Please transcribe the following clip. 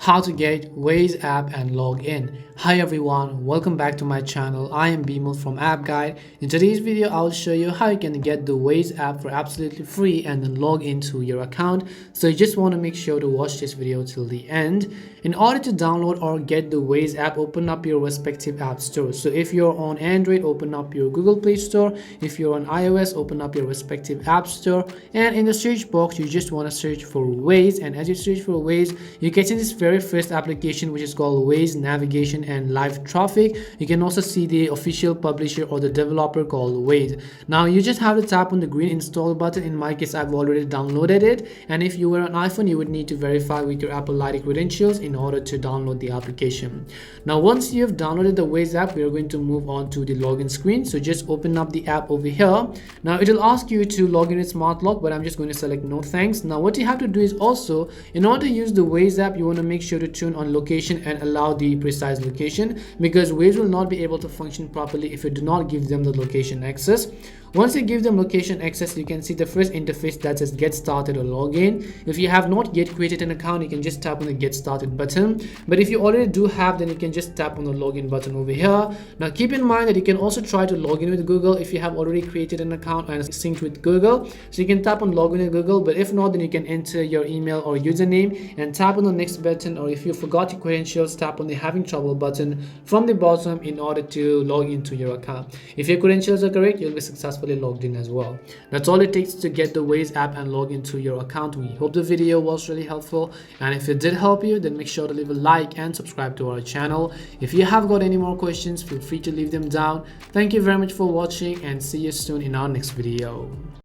how to get Waze app and log in. Hi everyone, welcome back to my channel. I am Bimal from App Guide. In today's video, I'll show you how you can get the Waze app for absolutely free and then log into your account. So you just want to make sure to watch this video till the end. In order to download or get the Waze app, open up your respective app store. So if you're on Android, open up your Google Play Store. If you're on iOS, open up your respective app store. And in the search box, you just want to search for Waze. And as you search for Waze, you get in this very first application, which is called Waze Navigation and Live Traffic. You can also see the official publisher or the developer called Waze. Now you just have to tap on the green install button. In my case, I've already downloaded it, and if you were on iPhone, you would need to verify with your Apple ID credentials in order to download the application. Now once you've downloaded the Waze app, we are going to move on to the login screen. So just open up the app over here. Now it will ask you to log in with smart lock, but I'm just going to select no thanks. Now what you have to do is also, in order to use the Waze app, you want to make sure to turn on location and allow the precise location, because Waze will not be able to function properly if you do not give them the location access. Once you give them location access, you can see the first interface that says get started or login. If you have not yet created an account, you can just tap on the get started button, but if you already do have, then you can just tap on the login button over here. Now keep in mind that you can also try to log in with Google if you have already created an account and synced with Google. So you can tap on login with Google, but if not, then you can enter your email or username and tap on the next button, or if you forgot your credentials, tap on the having trouble button from the bottom in order to log into your account. If your credentials are correct, you'll be successfully logged in as well. That's all it takes to get the Waze app and log into your account. We hope the video was really helpful, and if it did help you, then make sure to leave a like and subscribe to our channel. If you have got any more questions, feel free to leave them down. Thank you very much for watching, and see you soon in our next video.